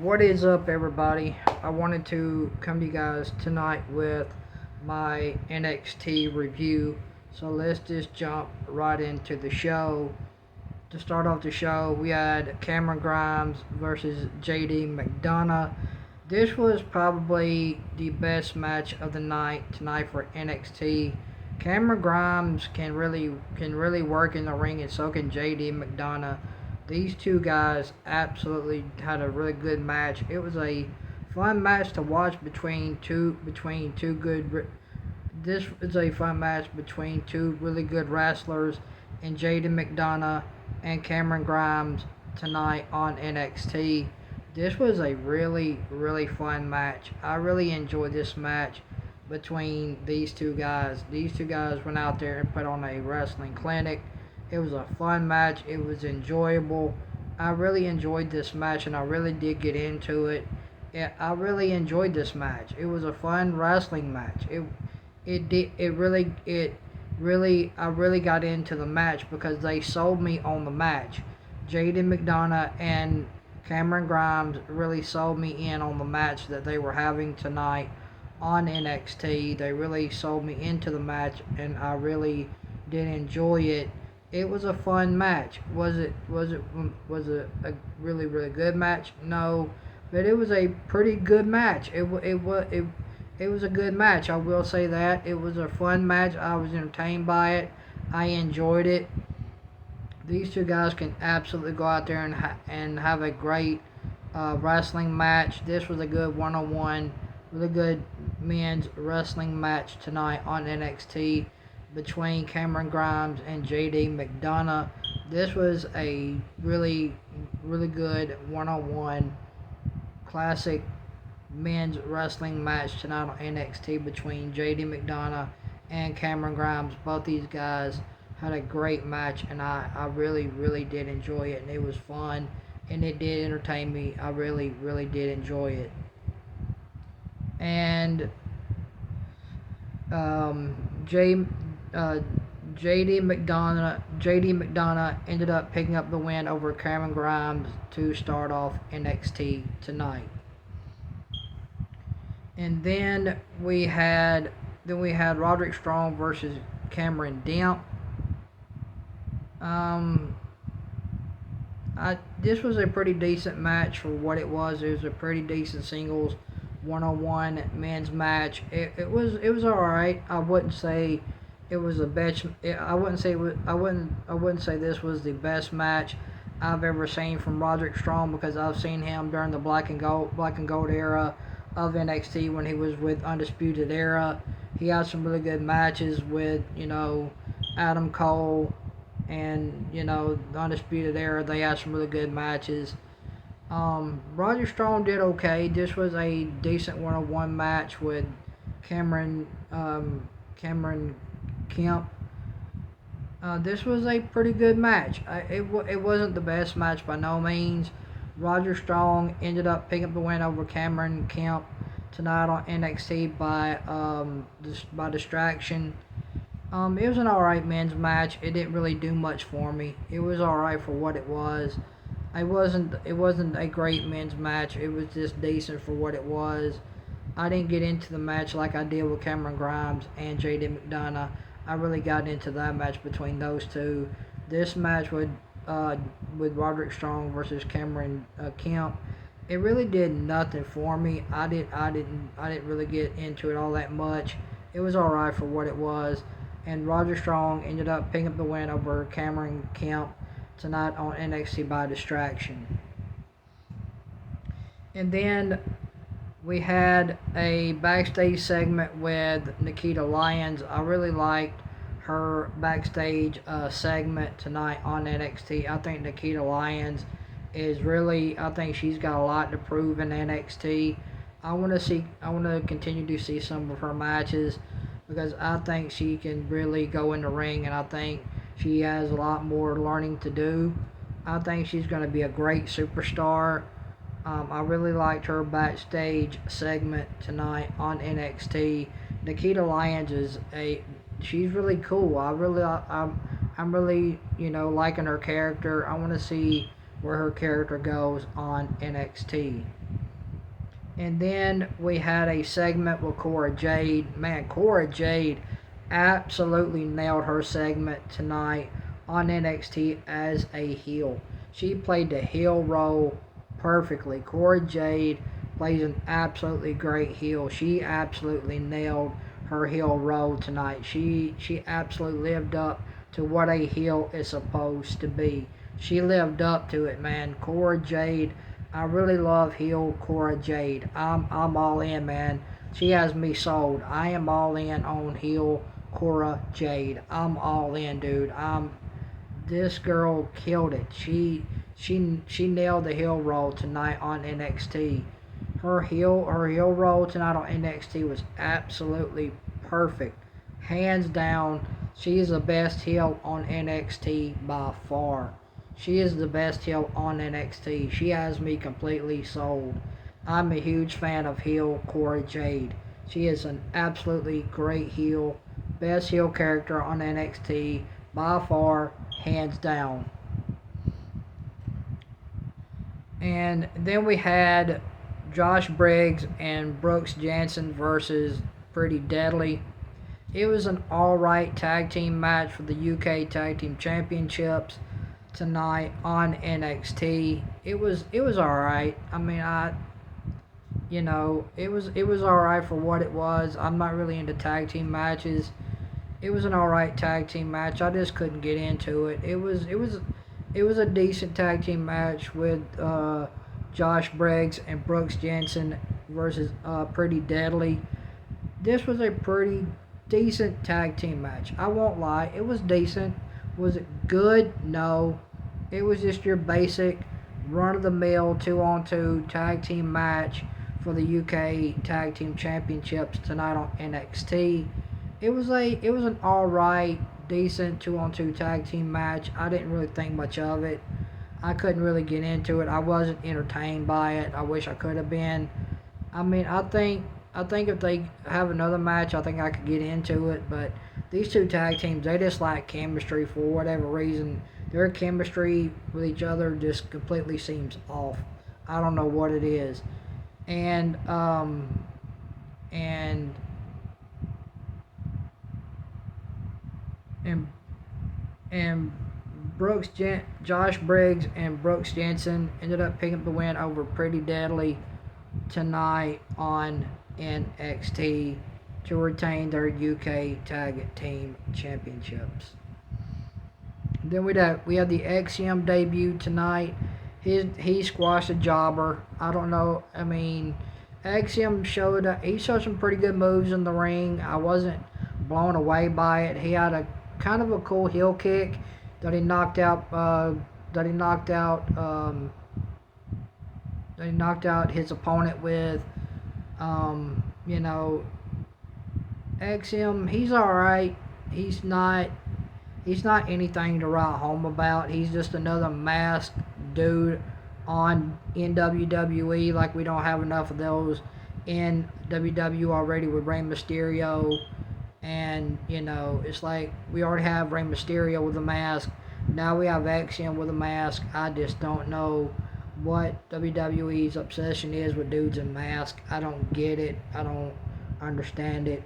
What is up, everybody? I wanted to come to you guys tonight with my NXT review. So let's just jump right into the show. To start off the show, we had Cameron Grimes versus JD McDonough. This was probably the best match of the night tonight for NXT. Cameron Grimes can really work in the ring, and so can JD McDonough. These two guys absolutely had a really good match. It was a fun match to watch between two good. This is a fun match between two really good wrestlers, and Jaden McDonough and Cameron Grimes tonight on NXT. This was a really fun match. I really enjoyed this match between these two guys. These two guys went out there and put on a wrestling clinic. It was a fun match. It was enjoyable. I really enjoyed this match, and I really did get into it. I really enjoyed this match. It was a fun wrestling match. I really got into the match because they sold me on the match. Jaden McDonough and Cameron Grimes really sold me in on the match that they were having tonight on NXT. They really sold me into the match, and I really did enjoy it. It was a fun match. Was it a really good match? No, but it was a pretty good match. It was a good match. I will say that it was a fun match. I was entertained by it. I enjoyed it. These two guys can absolutely go out there and have a great wrestling match. This was a good one-on-one, really good men's wrestling match tonight on NXT between Cameron Grimes and JD McDonough. This was a really good one-on-one classic men's wrestling match tonight on NXT between JD McDonough and Cameron Grimes. Both these guys had a great match, and I really did enjoy it, and it was fun, and it did entertain me. I really did enjoy it. And J, JD McDonough ended up picking up the win over Cameron Grimes to start off NXT tonight. And then we had Roderick Strong versus Cameron Demp. This was a pretty decent match for what it was. It was a pretty decent singles one-on-one men's match. It was all right. I wouldn't say it was the best. I wouldn't say this was the best match I've ever seen from Roderick Strong, because I've seen him during the black and gold era of NXT when he was with Undisputed Era. He had some really good matches with Adam Cole, and the Undisputed Era. They had some really good matches. Roger Strong did okay. This was a decent one-on-one match with Cameron Kemp. This was a pretty good match. It wasn't the best match by no means. Roger Strong ended up picking up the win over Cameron Kemp tonight on NXT by distraction. It was an alright men's match. It didn't really do much for me. It was alright for what it was. It wasn't a great men's match. It was just decent for what it was. I didn't get into the match like I did with Cameron Grimes and JD McDonough. I really got into that match between those two. This match with Roderick Strong versus Cameron Kemp, it really did nothing for me. I didn't really get into it all that much. It was alright for what it was. And Roger Strong ended up picking up the win over Cameron Kemp tonight on NXT by distraction. And then we had a backstage segment with Nikita Lyons. I really liked her backstage segment tonight on NXT. I think Nikita Lyons I think she's got a lot to prove in NXT. I want to continue to see some of her matches, because I think she can really go in the ring, and I think she has a lot more learning to do. I think she's going to be a great superstar. I really liked her backstage segment tonight on NXT. Nikita Lyons she's really cool. I'm really liking her character. I want to see where her character goes on NXT. And then we had a segment with Cora Jade. Man, Cora Jade absolutely nailed her segment tonight on NXT as a heel. She played the heel role perfectly. Cora Jade plays an absolutely great heel. She absolutely nailed her heel role tonight. She absolutely lived up to what a heel is supposed to be. She lived up to it, man. Cora Jade, I really love heel Cora Jade. I'm all in, man. She has me sold. I am all in on heel Cora Jade. I'm all in, dude. This girl killed it. She nailed the heel role tonight on NXT. Her heel role tonight on NXT was absolutely perfect. Hands down, she is the best heel on NXT by far. She is the best heel on NXT. She has me completely sold. I'm a huge fan of heel Cora Jade. She is an absolutely great heel. Best heel character on NXT by far, hands down. And then we had Josh Briggs and Brooks Jensen versus Pretty Deadly. It was an alright tag team match for the UK Tag Team Championships tonight on NXT. It was alright. I mean, it was alright for what it was. I'm not really into tag team matches. It was an alright tag team match. I just couldn't get into it. It was a decent tag team match with Josh Briggs and Brooks Jensen versus Pretty Deadly. This was a pretty decent tag team match. I won't lie. It was decent. Was it good? No. It was just your basic run-of-the-mill 2-on-2 tag team match for the UK Tag Team Championships tonight on NXT. It was an alright, decent 2-on-2 tag team match. I didn't really think much of it. I couldn't really get into it. I wasn't entertained by it. I wish I could have been. I mean, I think if they have another match, I think I could get into it. But these two tag teams, they just lack chemistry for whatever reason. Their chemistry with each other just completely seems off. I don't know what it is. And Josh Briggs and Brooks Jensen ended up picking up the win over Pretty Deadly tonight on NXT to retain their UK Tag Team Championships. Then we had the XCM debut tonight. He squashed a jobber. I don't know. I mean, XCM showed some pretty good moves in the ring. I wasn't blown away by it. He had a kind of a cool heel kick that he knocked out. That he knocked out his opponent with. XM, he's all right. He's not anything to write home about. He's just another masked dude in WWE. Like, we don't have enough of those in WWE already with Rey Mysterio. And, it's like we already have Rey Mysterio with a mask. Now we have XM with a mask. I just don't know what WWE's obsession is with dudes in masks. I don't get it. I don't understand it.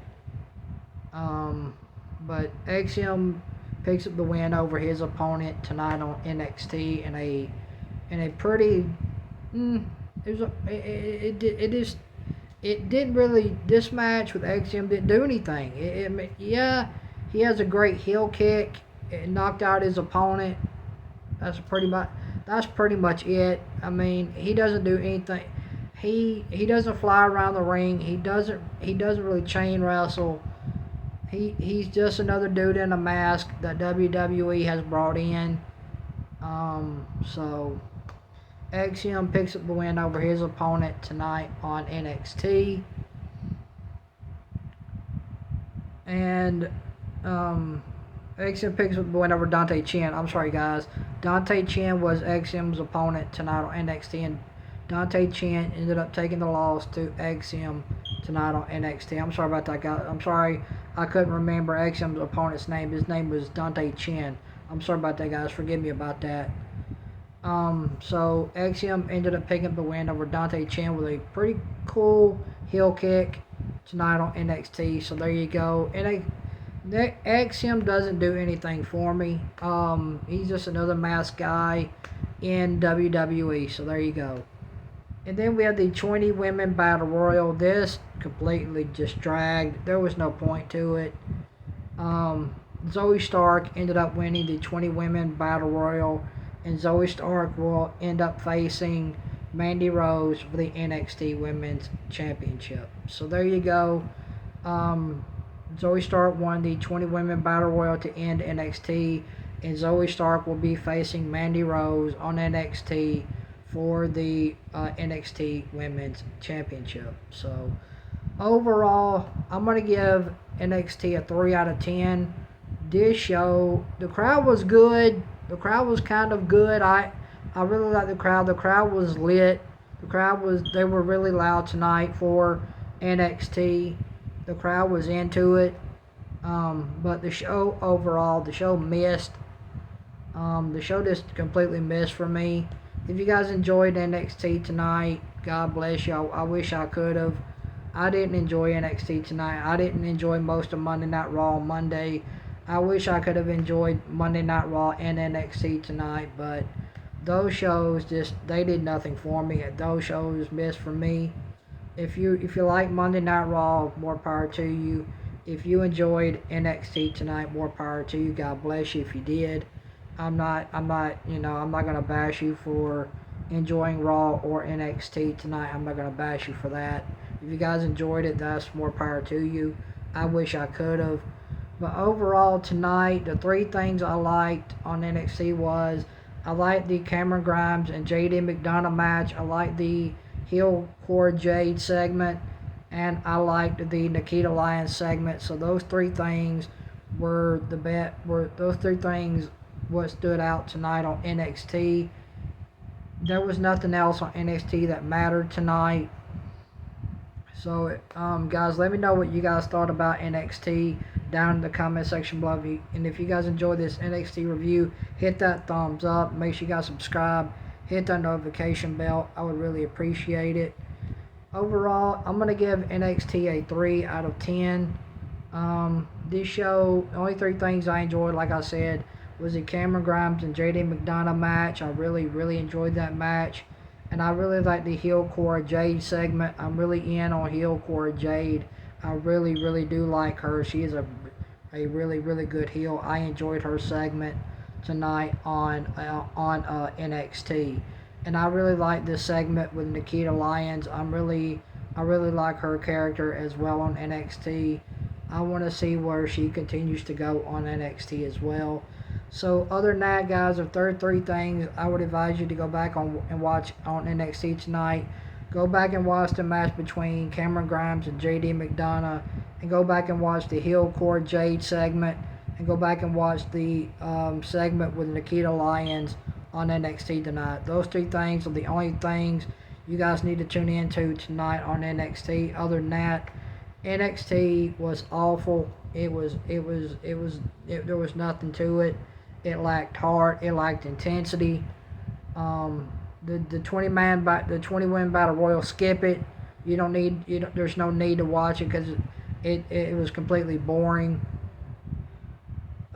But XM picks up the win over his opponent tonight on NXT in a pretty it didn't really, this match with XM didn't do anything. He has a great heel kick. It knocked out his opponent. That's pretty much it. I mean, he doesn't do anything. He doesn't fly around the ring. He doesn't really chain wrestle. He's just another dude in a mask that WWE has brought in. So XM picks up the win over his opponent tonight on NXT. And XM picks up the win over Dante Chen. I'm sorry, guys. Dante Chen was XM's opponent tonight on NXT, and Dante Chen ended up taking the loss to XM tonight on NXT. I'm sorry about that, guys. I'm sorry I couldn't remember XM's opponent's name. His name was Dante Chen. I'm sorry about that, guys. Forgive me about that. So XCM ended up picking up the win over Dante Chen with a pretty cool heel kick tonight on NXT. So there you go. And XCM doesn't do anything for me. He's just another masked guy in WWE. So there you go. And then we have the 20 women battle royal. This completely just dragged. There was no point to it. Zoe Stark ended up winning the 20 women battle royal, and Zoe Stark will end up facing Mandy Rose for the NXT Women's Championship. So there you go. Zoe Stark won the 20 women battle royal to end NXT, and Zoe Stark will be facing Mandy Rose on NXT for the NXT Women's Championship. So overall, I'm going to give NXT a 3 out of 10. This show, the crowd was good. The crowd was kind of good. I really like the crowd. The crowd was lit. They were really loud tonight for NXT. The crowd was into it. But the show overall, the show missed. The show just completely missed for me. If you guys enjoyed NXT tonight, God bless you. I wish I could have. I didn't enjoy NXT tonight. I didn't enjoy most of Monday Night Raw on Monday. I wish I could have enjoyed Monday Night Raw and NXT tonight, but those shows they did nothing for me. Those shows missed for me. If you like Monday Night Raw, more power to you. If you enjoyed NXT tonight, more power to you. God bless you if you did. I'm not gonna bash you for enjoying Raw or NXT tonight. I'm not gonna bash you for that. If you guys enjoyed it, that's more power to you. I wish I could have. But overall tonight, the 3 things I liked on NXT was I liked the Cameron Grimes and JD McDonough match. I liked the heel core Jade segment, and I liked the Nikita Lyons segment. So those 3 things were those 3 things what stood out tonight on NXT. There was nothing else on NXT that mattered tonight. So, guys, let me know what you guys thought about NXT down in the comment section below. And if you guys enjoyed this NXT review, hit that thumbs up. Make sure you guys subscribe. Hit that notification bell. I would really appreciate it. Overall, I'm going to give NXT a 3 out of 10. This show, the only 3 things I enjoyed, like I said, was the Cameron Grimes and JD McDonough match. I really enjoyed that match. And I really like the heel core Jade segment. I'm really in on heel core Jade. I really do like her. She is a really good heel. I enjoyed her segment tonight on NXT. And I really like this segment with Nikita Lyons. I really like her character as well on NXT. I want to see where she continues to go on NXT as well. So other than that, guys, if there are 3 things, I would advise you to go back and watch on NXT tonight. Go back and watch the match between Cameron Grimes and JD McDonough, and go back and watch the heel core Jade segment, and go back and watch the segment with Nikita Lyons on NXT tonight. Those 3 things are the only things you guys need to tune into tonight on NXT. Other than that, NXT was awful. There was nothing to it. It lacked heart. It lacked intensity. The 20 win battle royal, skip it. There's no need to watch it because it was completely boring.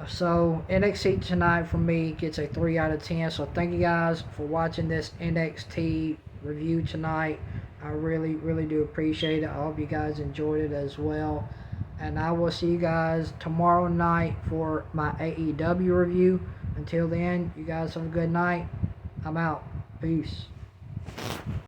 So NXT tonight for me gets a 3 out of 10. So thank you guys for watching this NXT review tonight. I really do appreciate it. I hope you guys enjoyed it as well. And I will see you guys tomorrow night for my AEW review. Until then, you guys have a good night. I'm out. Peace.